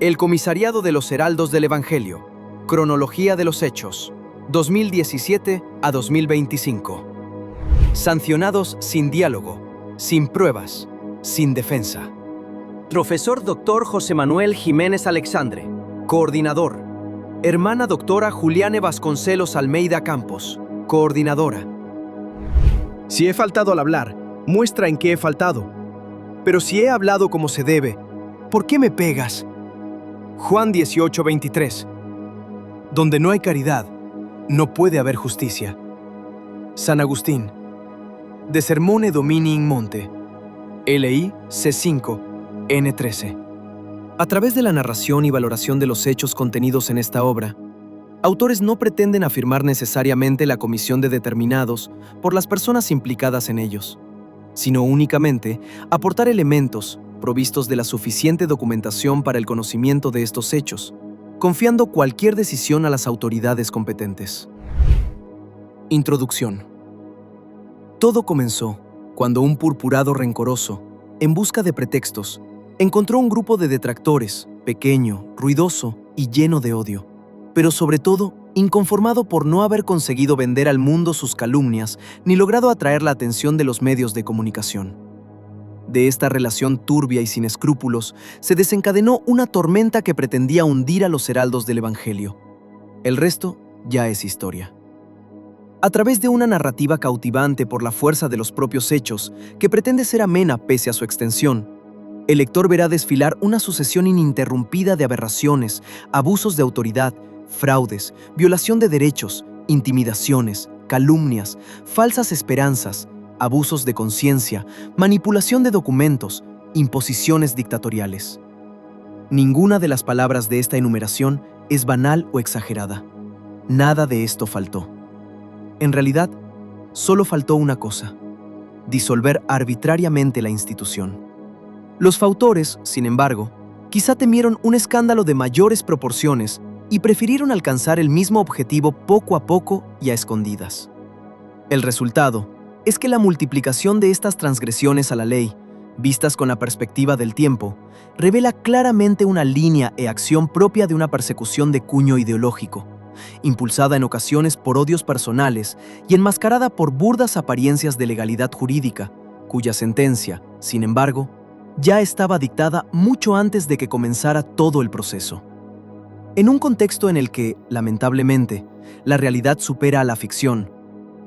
El Comisariado de los Heraldos del Evangelio. Cronología de los Hechos. 2017 a 2025. Sancionados sin diálogo, sin pruebas, sin defensa. Profesor Dr. José Manuel Jiménez Alexandre, coordinador. Hermana doctora Juliane Vasconcelos Almeida Campos, coordinadora. Si he faltado al hablar, muestra en qué he faltado. Pero si he hablado como se debe, ¿por qué me pegas? Juan 18:23. Donde no hay caridad, no puede haber justicia. San Agustín. De Sermone Domini in Monte. LI C5 N13. A través de la narración y valoración de los hechos contenidos en esta obra, autores no pretenden afirmar necesariamente la comisión de determinados por las personas implicadas en ellos, sino únicamente aportar elementos provistos de la suficiente documentación para el conocimiento de estos hechos, confiando cualquier decisión a las autoridades competentes. Introducción. Todo comenzó cuando un purpurado rencoroso, en busca de pretextos, encontró un grupo de detractores, pequeño, ruidoso y lleno de odio, pero sobre todo inconformado por no haber conseguido vender al mundo sus calumnias ni logrado atraer la atención de los medios de comunicación. De esta relación turbia y sin escrúpulos se desencadenó una tormenta que pretendía hundir a los heraldos del Evangelio. El resto ya es historia. A través de una narrativa cautivante por la fuerza de los propios hechos, que pretende ser amena pese a su extensión, el lector verá desfilar una sucesión ininterrumpida de aberraciones, abusos de autoridad, fraudes, violación de derechos, intimidaciones, calumnias, falsas esperanzas, abusos de conciencia, manipulación de documentos, imposiciones dictatoriales. Ninguna de las palabras de esta enumeración es banal o exagerada. Nada de esto faltó. En realidad, solo faltó una cosa: disolver arbitrariamente la institución. Los fautores, sin embargo, quizá temieron un escándalo de mayores proporciones y prefirieron alcanzar el mismo objetivo poco a poco y a escondidas. El resultado es que la multiplicación de estas transgresiones a la ley, vistas con la perspectiva del tiempo, revela claramente una línea e acción propia de una persecución de cuño ideológico, impulsada en ocasiones por odios personales y enmascarada por burdas apariencias de legalidad jurídica, cuya sentencia, sin embargo, ya estaba dictada mucho antes de que comenzara todo el proceso. En un contexto en el que, lamentablemente, la realidad supera a la ficción,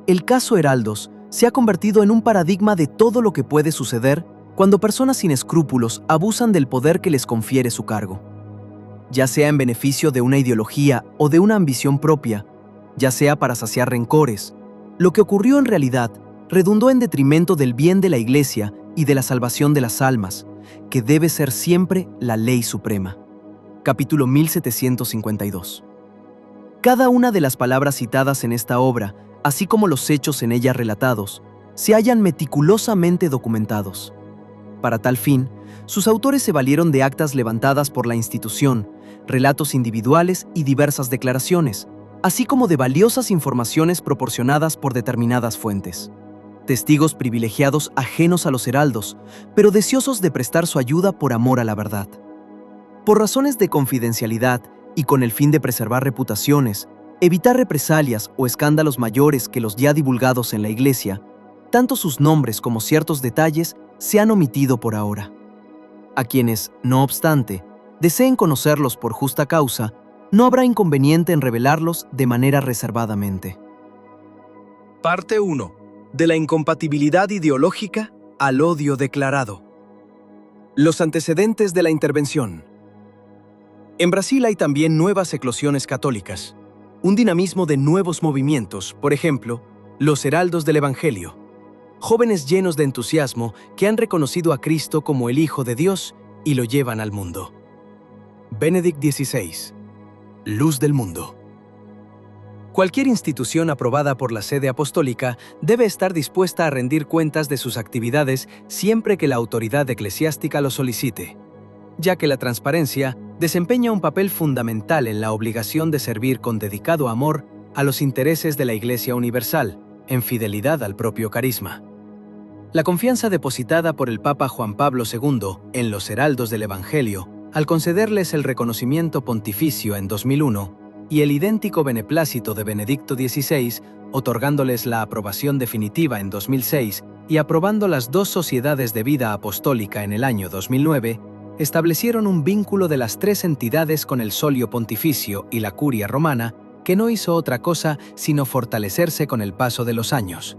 el caso Heraldos se ha convertido en un paradigma de todo lo que puede suceder cuando personas sin escrúpulos abusan del poder que les confiere su cargo. Ya sea en beneficio de una ideología o de una ambición propia, ya sea para saciar rencores, lo que ocurrió en realidad redundó en detrimento del bien de la Iglesia y de la salvación de las almas, que debe ser siempre la ley suprema. Capítulo 1752. Cada una de las palabras citadas en esta obra, así como los hechos en ella relatados, se hallan meticulosamente documentados. Para tal fin, sus autores se valieron de actas levantadas por la institución, relatos individuales y diversas declaraciones, así como de valiosas informaciones proporcionadas por determinadas fuentes. Testigos privilegiados ajenos a los heraldos, pero deseosos de prestar su ayuda por amor a la verdad. Por razones de confidencialidad y con el fin de preservar reputaciones, evitar represalias o escándalos mayores que los ya divulgados en la Iglesia, tanto sus nombres como ciertos detalles se han omitido por ahora. A quienes, no obstante, deseen conocerlos por justa causa, no habrá inconveniente en revelarlos de manera reservadamente. Parte 1. De la incompatibilidad ideológica al odio declarado. Los antecedentes de la intervención. En Brasil hay también nuevas eclosiones católicas, un dinamismo de nuevos movimientos, por ejemplo, los Heraldos del Evangelio, jóvenes llenos de entusiasmo que han reconocido a Cristo como el Hijo de Dios y lo llevan al mundo. Benedict XVI, Luz del Mundo. Cualquier institución aprobada por la Sede Apostólica debe estar dispuesta a rendir cuentas de sus actividades siempre que la autoridad eclesiástica lo solicite, ya que la transparencia desempeña un papel fundamental en la obligación de servir con dedicado amor a los intereses de la Iglesia Universal, en fidelidad al propio carisma. La confianza depositada por el Papa Juan Pablo II en los Heraldos del Evangelio Al concederles el reconocimiento pontificio en 2001 y el idéntico beneplácito de Benedicto XVI, otorgándoles la aprobación definitiva en 2006 y aprobando las dos sociedades de vida apostólica en el año 2009, establecieron un vínculo de las tres entidades con el solio pontificio y la curia romana que no hizo otra cosa sino fortalecerse con el paso de los años.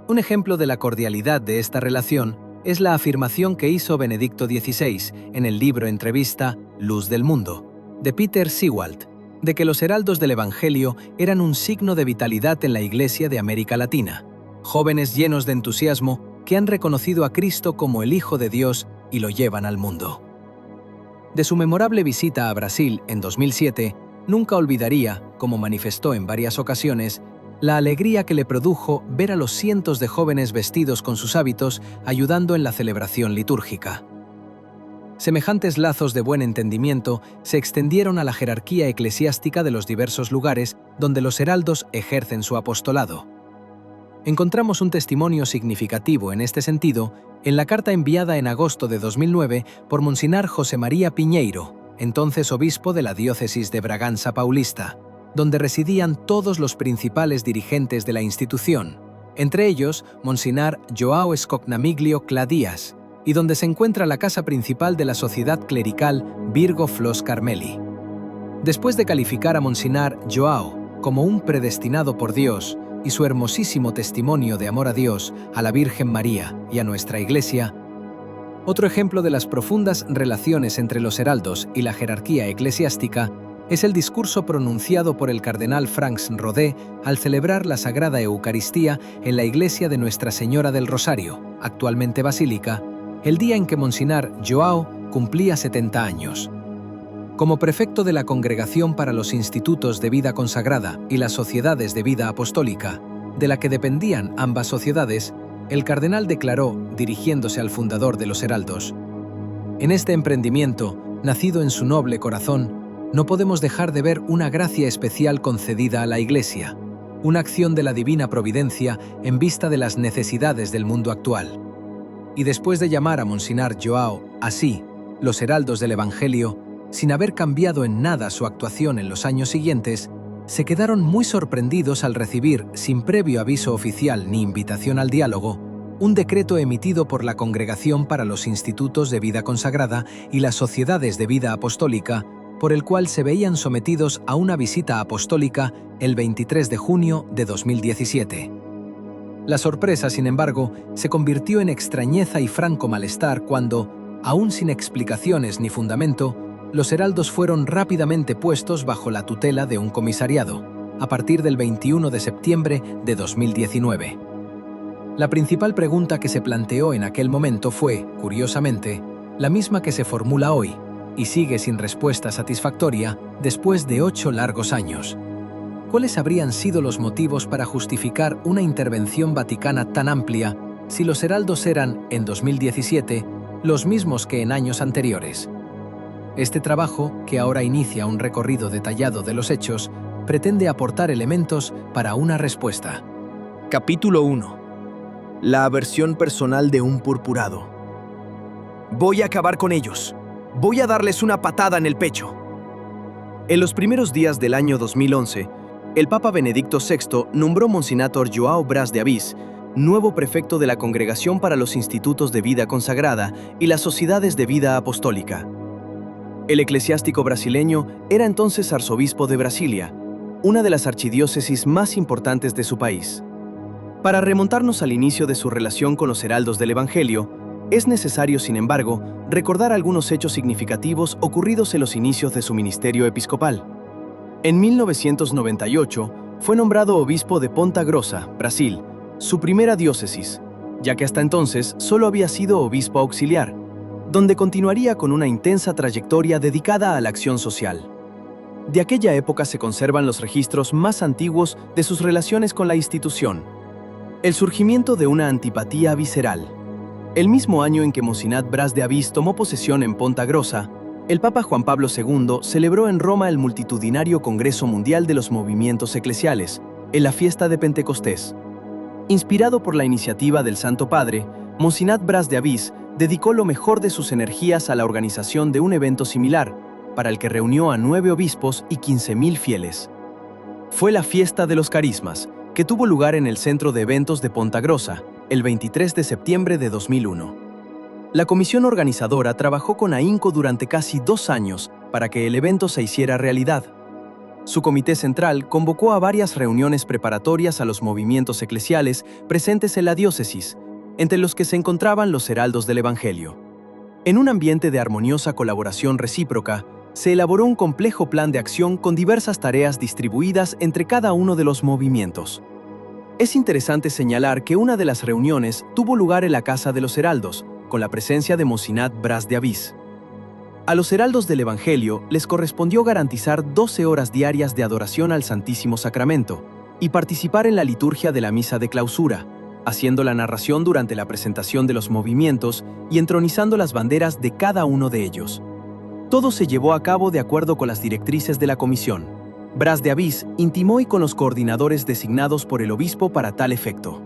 Un ejemplo de la cordialidad de esta relación es la afirmación que hizo Benedicto XVI en el libro entrevista Luz del Mundo, de Peter Sewald, de que los heraldos del Evangelio eran un signo de vitalidad en la Iglesia de América Latina, jóvenes llenos de entusiasmo que han reconocido a Cristo como el Hijo de Dios y lo llevan al mundo. De su memorable visita a Brasil en 2007, nunca olvidaría, como manifestó en varias ocasiones, la alegría que le produjo ver a los cientos de jóvenes vestidos con sus hábitos ayudando en la celebración litúrgica. Semejantes lazos de buen entendimiento se extendieron a la jerarquía eclesiástica de los diversos lugares donde los heraldos ejercen su apostolado. Encontramos un testimonio significativo en este sentido en la carta enviada en agosto de 2009 por Monsinар José María Piñeiro, entonces obispo de la diócesis de Bragança Paulista, donde residían todos los principales dirigentes de la institución, entre ellos Monsinар João Escocnamiglio Cladías, y donde se encuentra la casa principal de la sociedad clerical Virgo Flos Carmeli. Después de calificar a Monsinар João como un predestinado por Dios y su hermosísimo testimonio de amor a Dios, a la Virgen María y a nuestra Iglesia, otro ejemplo de las profundas relaciones entre los heraldos y la jerarquía eclesiástica es el discurso pronunciado por el cardenal Franz Rodé al celebrar la Sagrada Eucaristía en la iglesia de Nuestra Señora del Rosario, actualmente basílica, el día en que Monsinár João cumplía 70 años. Como prefecto de la Congregación para los Institutos de Vida Consagrada y las Sociedades de Vida Apostólica, de la que dependían ambas sociedades, el cardenal declaró, dirigiéndose al fundador de los heraldos: «En este emprendimiento, nacido en su noble corazón, no podemos dejar de ver una gracia especial concedida a la Iglesia, una acción de la divina providencia en vista de las necesidades del mundo actual». Y después de llamar a Monsinár João así, los heraldos del Evangelio, sin haber cambiado en nada su actuación en los años siguientes, se quedaron muy sorprendidos al recibir, sin previo aviso oficial ni invitación al diálogo, un decreto emitido por la Congregación para los Institutos de Vida Consagrada y las Sociedades de Vida Apostólica, por el cual se veían sometidos a una visita apostólica el 23 de junio de 2017. La sorpresa, sin embargo, se convirtió en extrañeza y franco malestar cuando, aún sin explicaciones ni fundamento, los heraldos fueron rápidamente puestos bajo la tutela de un comisariado, a partir del 21 de septiembre de 2019. La principal pregunta que se planteó en aquel momento fue, curiosamente, la misma que se formula hoy, y sigue sin respuesta satisfactoria después de 8 largos años. ¿Cuáles habrían sido los motivos para justificar una intervención vaticana tan amplia si los heraldos eran, en 2017, los mismos que en años anteriores? Este trabajo, que ahora inicia un recorrido detallado de los hechos, pretende aportar elementos para una respuesta. Capítulo 1. La aversión personal de un purpurado. Voy a acabar con ellos. Voy a darles una patada en el pecho. En los primeros días del año 2011, el Papa Benedicto VI nombró Monsinátor João Braz de Avis nuevo prefecto de la Congregación para los Institutos de Vida Consagrada y las Sociedades de Vida Apostólica. El eclesiástico brasileño era entonces arzobispo de Brasilia, una de las archidiócesis más importantes de su país. Para remontarnos al inicio de su relación con los heraldos del Evangelio, es necesario, sin embargo, recordar algunos hechos significativos ocurridos en los inicios de su ministerio episcopal. En 1998, fue nombrado obispo de Ponta Grossa, Brasil, su primera diócesis, ya que hasta entonces solo había sido obispo auxiliar, donde continuaría con una intensa trayectoria dedicada a la acción social. De aquella época se conservan los registros más antiguos de sus relaciones con la institución. El surgimiento de una antipatía visceral. El mismo año en que Monsināt Braz de Avis tomó posesión en Ponta Grossa, el Papa Juan Pablo II celebró en Roma el multitudinario Congreso Mundial de los Movimientos Eclesiales, en la fiesta de Pentecostés. Inspirado por la iniciativa del Santo Padre, Monsināt Braz de Avis dedicó lo mejor de sus energías a la organización de un evento similar, para el que reunió a 9 obispos y 15.000 fieles. Fue la Fiesta de los Carismas, que tuvo lugar en el Centro de Eventos de Ponta Grossa, el 23 de septiembre de 2001. La comisión organizadora trabajó con ahínco durante casi 2 años para que el evento se hiciera realidad. Su comité central convocó a varias reuniones preparatorias a los movimientos eclesiales presentes en la diócesis, entre los que se encontraban los heraldos del Evangelio. En un ambiente de armoniosa colaboración recíproca, se elaboró un complejo plan de acción con diversas tareas distribuidas entre cada uno de los movimientos. Es interesante señalar que una de las reuniones tuvo lugar en la Casa de los Heraldos, con la presencia de Monsinat Bras de Avís. A los heraldos del Evangelio les correspondió garantizar 12 horas diarias de adoración al Santísimo Sacramento y participar en la liturgia de la misa de clausura, haciendo la narración durante la presentación de los movimientos y entronizando las banderas de cada uno de ellos. Todo se llevó a cabo de acuerdo con las directrices de la comisión. Bras de Avís intimó con los coordinadores designados por el obispo para tal efecto.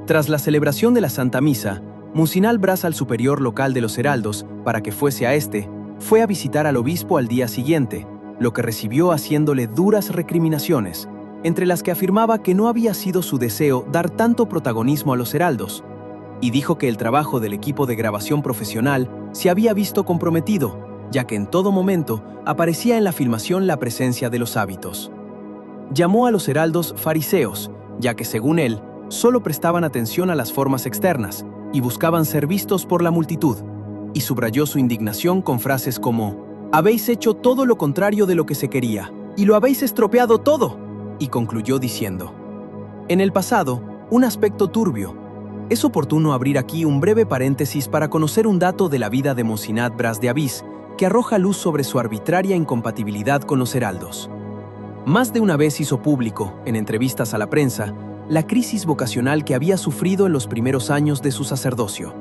Tras la celebración de la Santa Misa, Monsinal Bras al superior local de los heraldos, para que fuese a este, fue a visitar al obispo al día siguiente, lo que recibió haciéndole duras recriminaciones, entre las que afirmaba que no había sido su deseo dar tanto protagonismo a los heraldos, y dijo que el trabajo del equipo de grabación profesional se había visto comprometido, ya que en todo momento aparecía en la filmación la presencia de los hábitos. Llamó a los heraldos fariseos, ya que según él, solo prestaban atención a las formas externas y buscaban ser vistos por la multitud, y subrayó su indignación con frases como: «Habéis hecho todo lo contrario de lo que se quería, y lo habéis estropeado todo», y concluyó diciendo: «En el pasado, un aspecto turbio. Es oportuno abrir aquí un breve paréntesis para conocer un dato de la vida de Monsinat Bras de Avís, que arroja luz sobre su arbitraria incompatibilidad con los heraldos. Más de una vez hizo público, en entrevistas a la prensa, la crisis vocacional que había sufrido en los primeros años de su sacerdocio.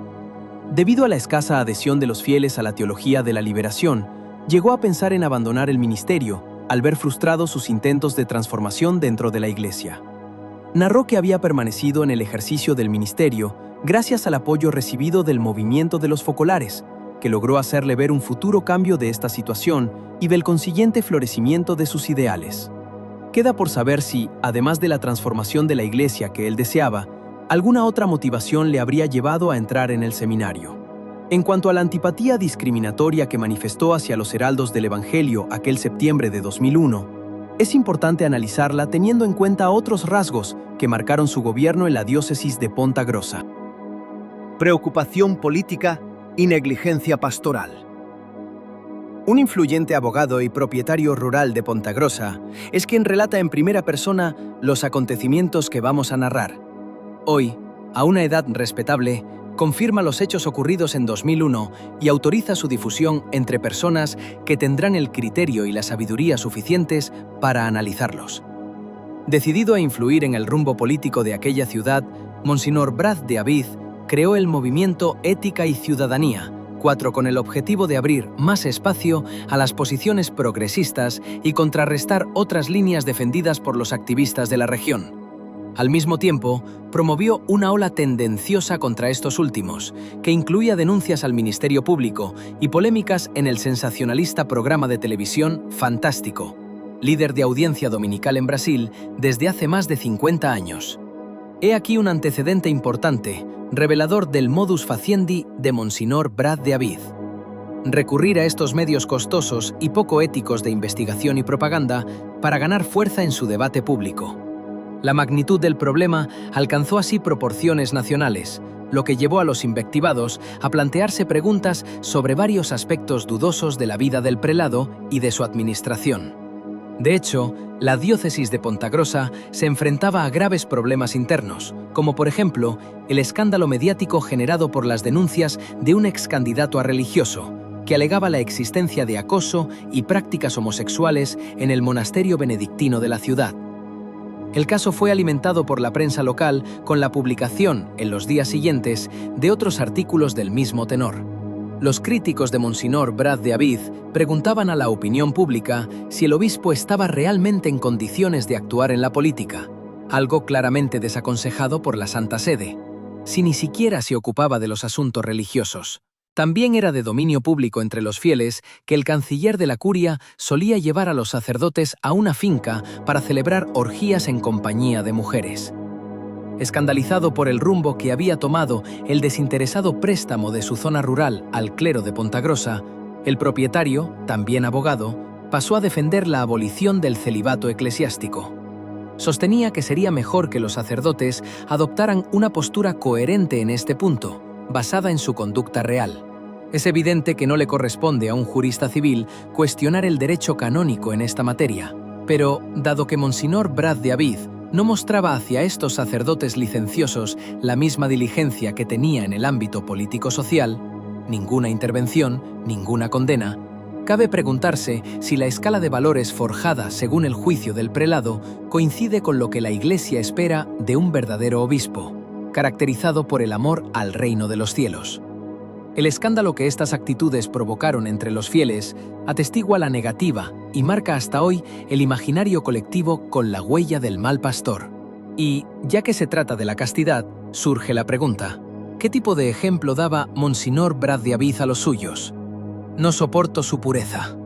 Debido a la escasa adhesión de los fieles a la teología de la liberación, llegó a pensar en abandonar el ministerio, al ver frustrados sus intentos de transformación dentro de la Iglesia. Narró que había permanecido en el ejercicio del ministerio gracias al apoyo recibido del movimiento de los focolares, que logró hacerle ver un futuro cambio de esta situación y del consiguiente florecimiento de sus ideales. Queda por saber si, además de la transformación de la Iglesia que él deseaba, alguna otra motivación le habría llevado a entrar en el seminario. En cuanto a la antipatía discriminatoria que manifestó hacia los heraldos del Evangelio aquel septiembre de 2001, es importante analizarla teniendo en cuenta otros rasgos que marcaron su gobierno en la diócesis de Ponta Grossa. Preocupación política y negligencia pastoral. Un influyente abogado y propietario rural de Ponta Grossa es quien relata en primera persona los acontecimientos que vamos a narrar. Hoy, a una edad respetable, confirma los hechos ocurridos en 2001 y autoriza su difusión entre personas que tendrán el criterio y la sabiduría suficientes para analizarlos. Decidido a influir en el rumbo político de aquella ciudad, Monsinor Bras de Avís creó el movimiento Ética y Ciudadanía, 4 con el objetivo de abrir más espacio a las posiciones progresistas y contrarrestar otras líneas defendidas por los activistas de la región. Al mismo tiempo, promovió una ola tendenciosa contra estos últimos, que incluía denuncias al Ministerio Público y polémicas en el sensacionalista programa de televisión Fantástico, líder de audiencia dominical en Brasil desde hace más de 50 años. He aquí un antecedente importante, revelador del modus faciendi de Monsinor Bras de Avís. Recurrir a estos medios costosos y poco éticos de investigación y propaganda para ganar fuerza en su debate público. La magnitud del problema alcanzó así proporciones nacionales, lo que llevó a los invectivados a plantearse preguntas sobre varios aspectos dudosos de la vida del prelado y de su administración. De hecho, la diócesis de Ponta Grossa se enfrentaba a graves problemas internos, como por ejemplo el escándalo mediático generado por las denuncias de un ex candidato a religioso, que alegaba la existencia de acoso y prácticas homosexuales en el monasterio benedictino de la ciudad. El caso fue alimentado por la prensa local con la publicación, en los días siguientes, de otros artículos del mismo tenor. Los críticos de Monsinor Bras de Avís preguntaban a la opinión pública si el obispo estaba realmente en condiciones de actuar en la política, algo claramente desaconsejado por la Santa Sede, si ni siquiera se ocupaba de los asuntos religiosos. También era de dominio público entre los fieles que el canciller de la curia solía llevar a los sacerdotes a una finca para celebrar orgías en compañía de mujeres. Escandalizado por el rumbo que había tomado el desinteresado préstamo de su zona rural al clero de Pontagrosa, el propietario, también abogado, pasó a defender la abolición del celibato eclesiástico. Sostenía que sería mejor que los sacerdotes adoptaran una postura coherente en este punto, basada en su conducta real. Es evidente que no le corresponde a un jurista civil cuestionar el derecho canónico en esta materia, pero, dado que Monsignor Braz de Avid no mostraba hacia estos sacerdotes licenciosos la misma diligencia que tenía en el ámbito político-social, ninguna intervención, ninguna condena, cabe preguntarse si la escala de valores forjada según el juicio del prelado coincide con lo que la Iglesia espera de un verdadero obispo, caracterizado por el amor al reino de los cielos. El escándalo que estas actitudes provocaron entre los fieles atestigua la negativa y marca hasta hoy el imaginario colectivo con la huella del mal pastor. Y, ya que se trata de la castidad, surge la pregunta: ¿qué tipo de ejemplo daba Monsignor Braz de Avid a los suyos? No soporto su pureza.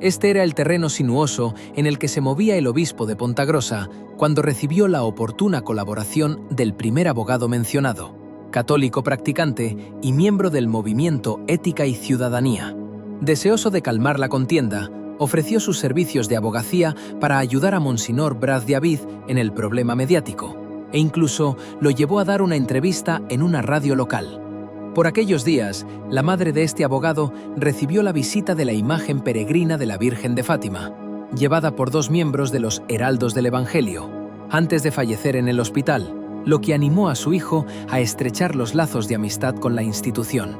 Este era el terreno sinuoso en el que se movía el obispo de Pontagrosa cuando recibió la oportuna colaboración del primer abogado mencionado, católico practicante y miembro del movimiento Ética y Ciudadanía. Deseoso de calmar la contienda, ofreció sus servicios de abogacía para ayudar a Monsignor Braz de Avid en el problema mediático, e incluso lo llevó a dar una entrevista en una radio local. Por aquellos días, la madre de este abogado recibió la visita de la imagen peregrina de la Virgen de Fátima, llevada por 2 miembros de los Heraldos del Evangelio, antes de fallecer en el hospital, lo que animó a su hijo a estrechar los lazos de amistad con la institución.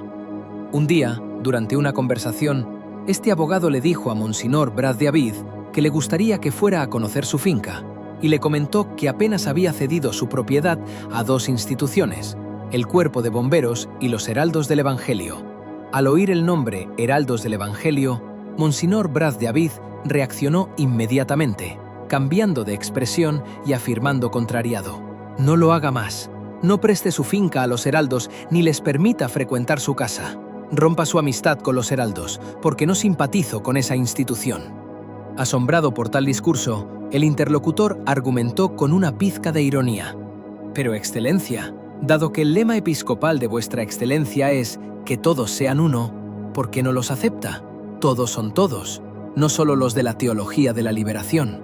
Un día, durante una conversación, este abogado le dijo a Monsignor Braz de Avid que le gustaría que fuera a conocer su finca, y le comentó que apenas había cedido su propiedad a 2 instituciones, el Cuerpo de Bomberos y los Heraldos del Evangelio. Al oír el nombre Heraldos del Evangelio, Monsignor Braz de Avid reaccionó inmediatamente, cambiando de expresión y afirmando contrariado: «No lo haga más. No preste su finca a los heraldos ni les permita frecuentar su casa. Rompa su amistad con los heraldos, porque no simpatizo con esa institución». Asombrado por tal discurso, el interlocutor argumentó con una pizca de ironía: «Pero, Excelencia, dado que el lema episcopal de vuestra excelencia es que todos sean uno, ¿por qué no los acepta? Todos son todos, no solo los de la teología de la liberación».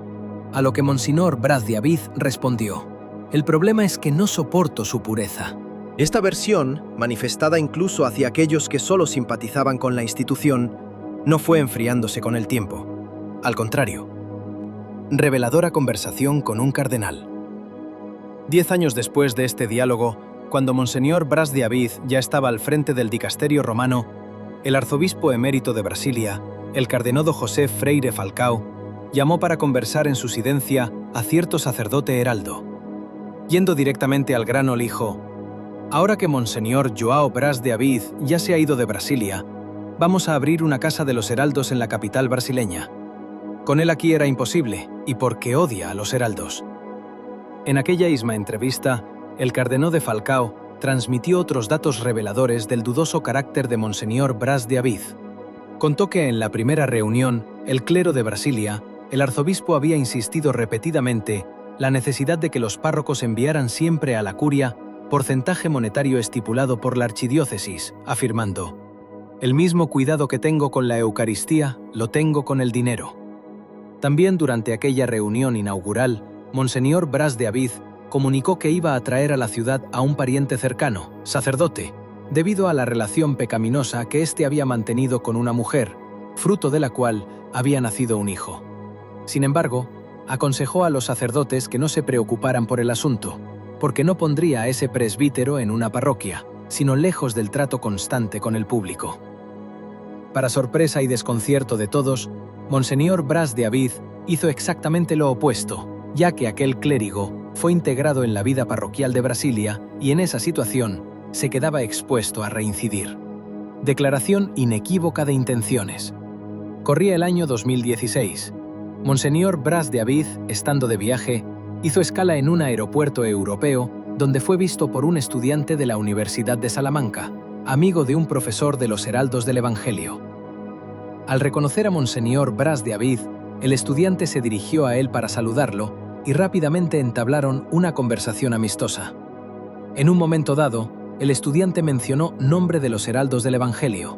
A lo que Monsignor Braz de Avid respondió: «El problema es que no soporto su pureza». Esta versión, manifestada incluso hacia aquellos que solo simpatizaban con la institución, no fue enfriándose con el tiempo. Al contrario. Reveladora conversación con un cardenal. 10 años después de este diálogo, cuando Monseñor Braz de Avid ya estaba al frente del dicasterio romano, el arzobispo emérito de Brasilia, el cardenal José Freire Falcão, llamó para conversar en su sidencia a cierto sacerdote heraldo. Yendo directamente al grano, le dijo: «Ahora que Monseñor João Braz de Avid ya se ha ido de Brasilia, vamos a abrir una casa de los heraldos en la capital brasileña. Con él aquí era imposible, y porque odia a los heraldos». En aquella misma entrevista, el cardenal de Falcão transmitió otros datos reveladores del dudoso carácter de Monseñor Braz de Avid. Contó que en la primera reunión, el clero de Brasilia, el arzobispo había insistido repetidamente la necesidad de que los párrocos enviaran siempre a la curia porcentaje monetario estipulado por la archidiócesis, afirmando: «El mismo cuidado que tengo con la Eucaristía, lo tengo con el dinero». También durante aquella reunión inaugural, Monseñor Braz de Avid comunicó que iba a traer a la ciudad a un pariente cercano, sacerdote, debido a la relación pecaminosa que éste había mantenido con una mujer, fruto de la cual había nacido un hijo. Sin embargo, aconsejó a los sacerdotes que no se preocuparan por el asunto, porque no pondría a ese presbítero en una parroquia, sino lejos del trato constante con el público. Para sorpresa y desconcierto de todos, Monseñor Braz de Avid hizo exactamente lo opuesto, ya que aquel clérigo fue integrado en la vida parroquial de Brasilia y en esa situación se quedaba expuesto a reincidir. Declaración inequívoca de intenciones. Corría el año 2016. Monseñor Braz de Avid, estando de viaje, hizo escala en un aeropuerto europeo donde fue visto por un estudiante de la Universidad de Salamanca, amigo de un profesor de los Heraldos del Evangelio. Al reconocer a Monseñor Bras de Avid, el estudiante se dirigió a él para saludarlo y rápidamente entablaron una conversación amistosa. En un momento dado, el estudiante mencionó nombre de los Heraldos del Evangelio.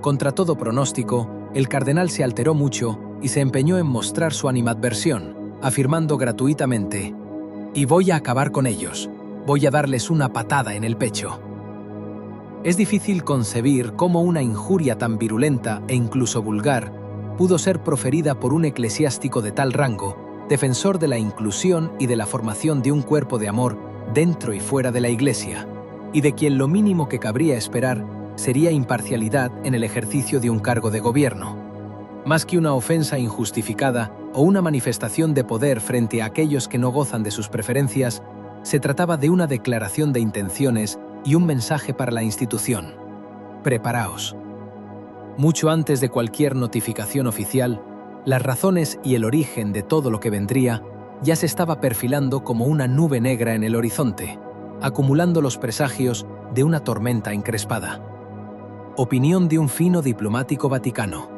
Contra todo pronóstico, el cardenal se alteró mucho y se empeñó en mostrar su animadversión, afirmando gratuitamente: «Y voy a acabar con ellos, voy a darles una patada en el pecho». Es difícil concebir cómo una injuria tan virulenta e incluso vulgar pudo ser proferida por un eclesiástico de tal rango, defensor de la inclusión y de la formación de un cuerpo de amor dentro y fuera de la Iglesia, y de quien lo mínimo que cabría esperar sería imparcialidad en el ejercicio de un cargo de gobierno. Más que una ofensa injustificada o una manifestación de poder frente a aquellos que no gozan de sus preferencias, se trataba de una declaración de intenciones y un mensaje para la institución. Preparaos. Mucho antes de cualquier notificación oficial, las razones y el origen de todo lo que vendría ya se estaba perfilando como una nube negra en el horizonte, acumulando los presagios de una tormenta encrespada. Opinión de un fino diplomático vaticano.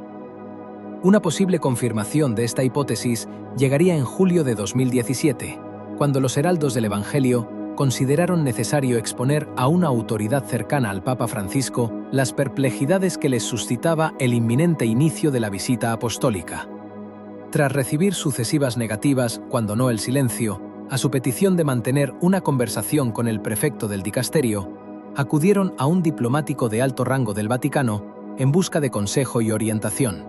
Una posible confirmación de esta hipótesis llegaría en julio de 2017, cuando los Heraldos del Evangelio consideraron necesario exponer a una autoridad cercana al Papa Francisco las perplejidades que les suscitaba el inminente inicio de la visita apostólica. Tras recibir sucesivas negativas, cuando no el silencio, a su petición de mantener una conversación con el prefecto del dicasterio, acudieron a un diplomático de alto rango del Vaticano en busca de consejo y orientación.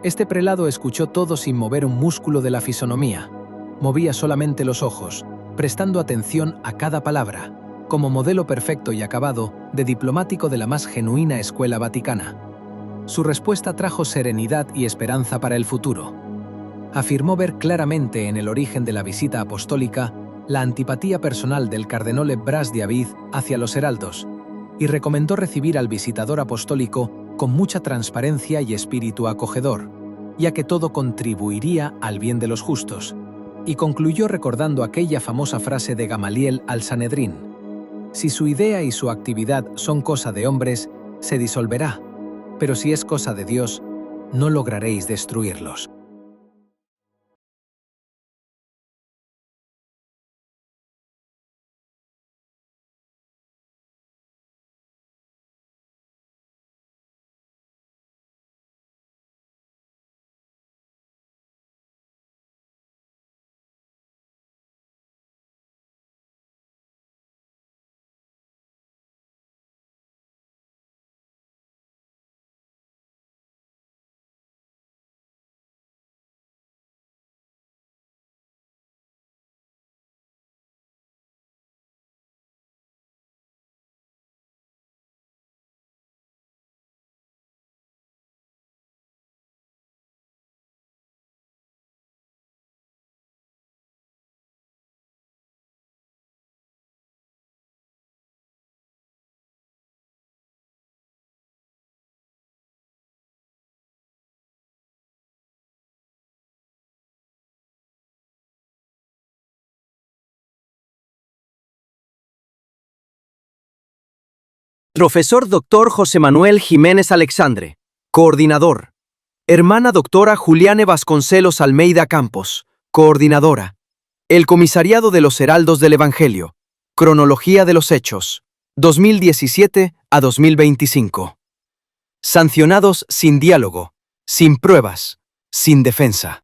Este prelado escuchó todo sin mover un músculo de la fisonomía. Movía solamente los ojos, prestando atención a cada palabra, como modelo perfecto y acabado de diplomático de la más genuina escuela vaticana. Su respuesta trajo serenidad y esperanza para el futuro. Afirmó ver claramente en el origen de la visita apostólica la antipatía personal del cardenal Bras de Avid hacia los heraldos, y recomendó recibir al visitador apostólico con mucha transparencia y espíritu acogedor, ya que todo contribuiría al bien de los justos. Y concluyó recordando aquella famosa frase de Gamaliel al Sanedrín: «Si su idea y su actividad son cosa de hombres, se disolverá, pero si es cosa de Dios, no lograréis destruirlos». Profesor Dr. José Manuel Jiménez Alexandre, coordinador. Hermana doctora Juliane Vasconcelos Almeida Campos, coordinadora. El Comisariado de los Heraldos del Evangelio. Cronología de los Hechos. 2017 a 2025. Sancionados sin diálogo, sin pruebas, sin defensa.